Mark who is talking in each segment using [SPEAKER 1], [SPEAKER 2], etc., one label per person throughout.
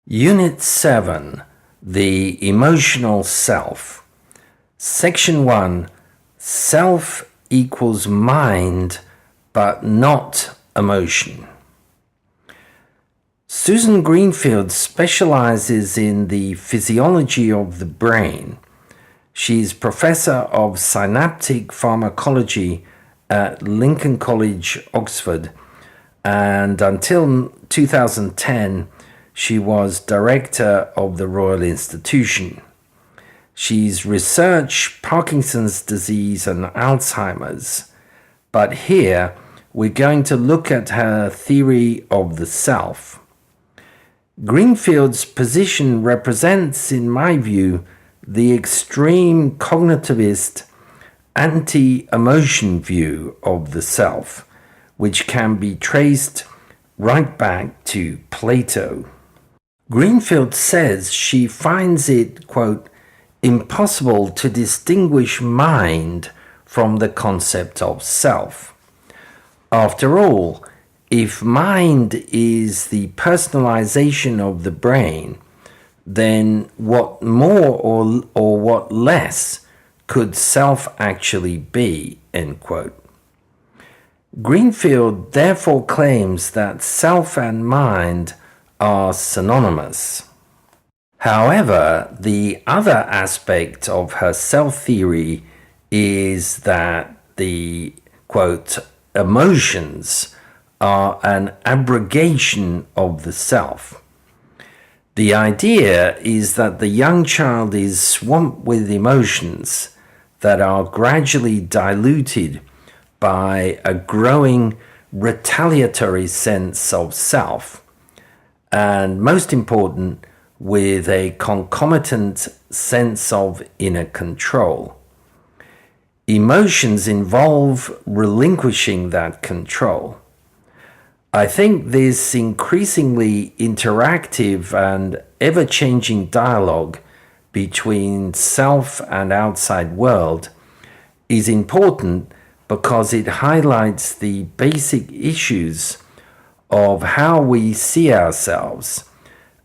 [SPEAKER 1] Unit 7, The Emotional Self. Section 1, Self equals mind, but not emotion. Susan Greenfield specializes in the physiology of the brain. She's professor of synaptic pharmacology at Lincoln College, Oxford, and until 2010, she was director of the Royal Institution. She's researched Parkinson's disease and Alzheimer's, but here we're going to look at her theory of the self. Greenfield's position represents, in my view, the extreme cognitivist anti-emotion view of the self, which can be traced right back to Plato. Greenfield says she finds it, quote, impossible to distinguish mind from the concept of self. After all, if mind is the personalization of the brain, then what more or what less could self actually be, end quote. Greenfield therefore claims that self and mind are synonymous. However, the other aspect of her self theory is that the, quote, emotions are an abrogation of the self. The idea is that the young child is swamped with emotions that are gradually diluted by a growing retaliatory sense of self, and most important, with a concomitant sense of inner control. Emotions involve relinquishing that control. I think this increasingly interactive and ever-changing dialogue between self and outside world is important because it highlights the basic issues of how we see ourselves,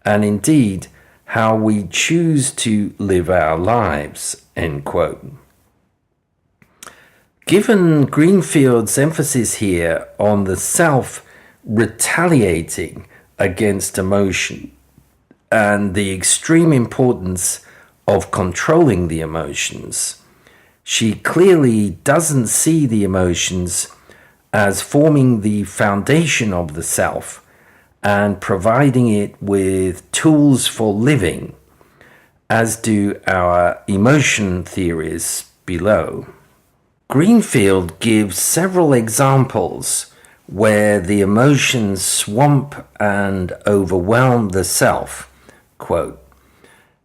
[SPEAKER 1] and indeed how we choose to live our lives, end quote. Given Greenfield's emphasis here on the self retaliating against emotion and the extreme importance of controlling the emotions, she clearly doesn't see the emotions as forming the foundation of the self and providing it with tools for living, as do our emotion theories below. Greenfield gives several examples where the emotions swamp and overwhelm the self. Quote,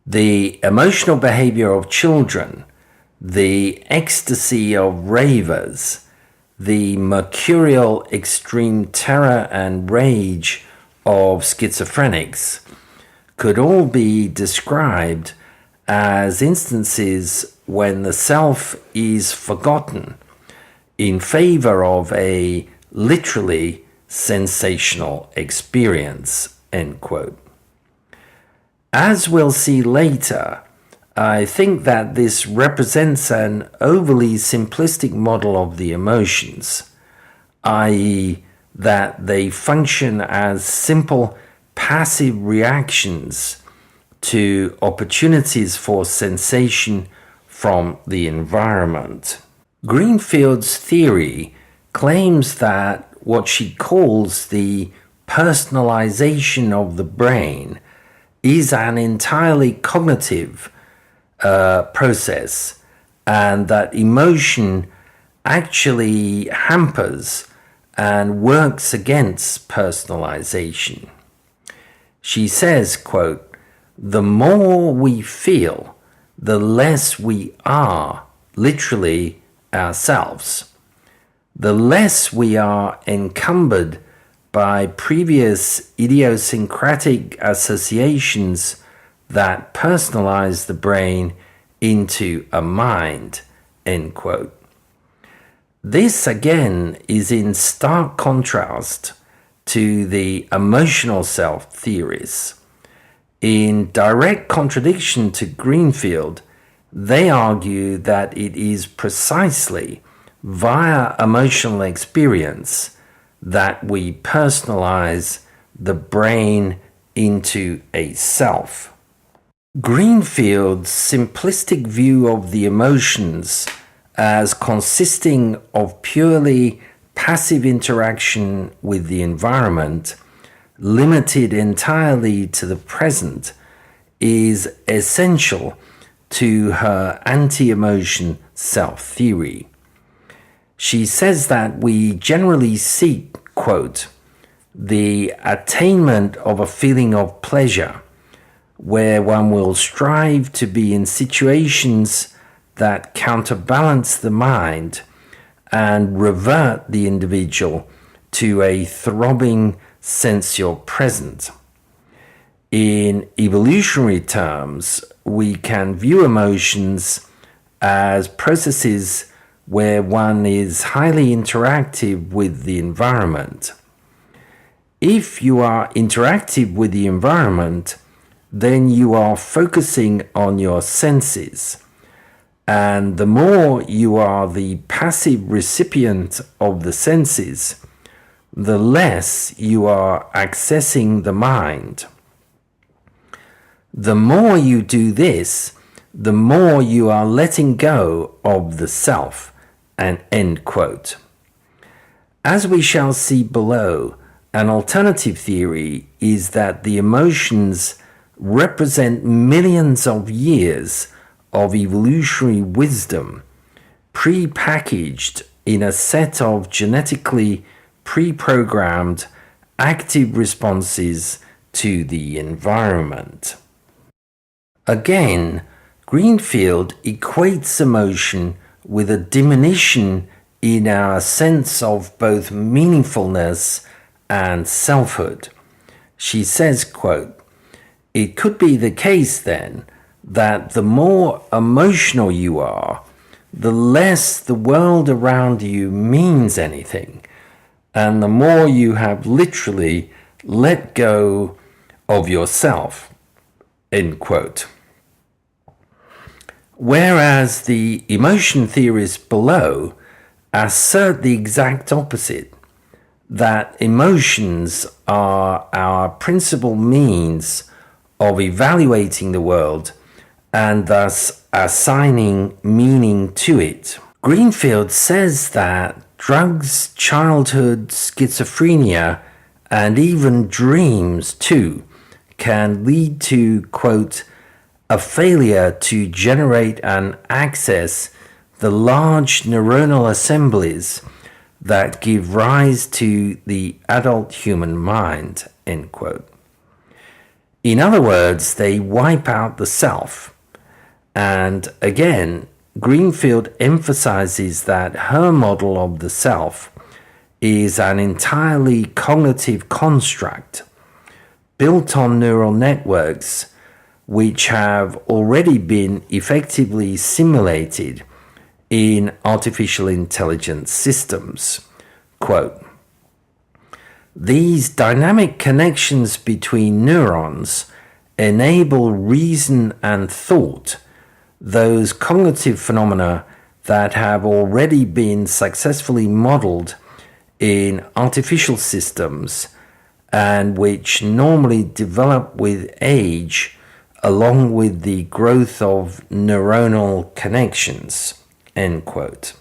[SPEAKER 1] the emotional behavior of children, the ecstasy of ravers, the mercurial extreme terror and rage of schizophrenics could all be described as instances when the self is forgotten in favor of a literally sensational experience, end quote. As we'll see later, I think that this represents an overly simplistic model of the emotions, i.e., that they function as simple passive reactions to opportunities for sensation from the environment. Greenfield's theory claims that what she calls the personalization of the brain is an entirely cognitive process, and that emotion actually hampers and works against personalization. She says, quote, the more we feel, the less we are literally ourselves. The less we are encumbered by previous idiosyncratic associations that personalize the brain into a mind, end quote. This again is in stark contrast to the emotional self theories. In direct contradiction to Greenfield, they argue that it is precisely via emotional experience that we personalize the brain into a self. Greenfield's simplistic view of the emotions as consisting of purely passive interaction with the environment, limited entirely to the present, is essential to her anti-emotion self-theory. She says that we generally seek, quote, the attainment of a feeling of pleasure, where one will strive to be in situations that counterbalance the mind and revert the individual to a throbbing sensual present. In evolutionary terms, we can view emotions as processes where one is highly interactive with the environment. If you are interactive with the environment, then you are focusing on your senses. And the more you are the passive recipient of the senses, the less you are accessing the mind. The more you do this, the more you are letting go of the self, and end quote. As we shall see below, an alternative theory is that the emotions represent millions of years of evolutionary wisdom, pre-packaged in a set of genetically pre-programmed active responses to the environment. Again, Greenfield equates emotion with a diminution in our sense of both meaningfulness and selfhood. She says, quote, "It could be the case then that the more emotional you are, the less the world around you means anything, and the more you have literally let go of yourself," end quote. Whereas the emotion theorists below assert the exact opposite, that emotions are our principal means of evaluating the world and thus assigning meaning to it. Greenfield says that drugs, childhood, schizophrenia, and even dreams too can lead to, quote, a failure to generate and access the large neuronal assemblies that give rise to the adult human mind, end quote. In other words, they wipe out the self. And again, Greenfield emphasizes that her model of the self is an entirely cognitive construct built on neural networks which have already been effectively simulated in artificial intelligence systems. Quote, "These dynamic connections between neurons enable reason and thought, those cognitive phenomena that have already been successfully modeled in artificial systems and which normally develop with age along with the growth of neuronal connections," end quote.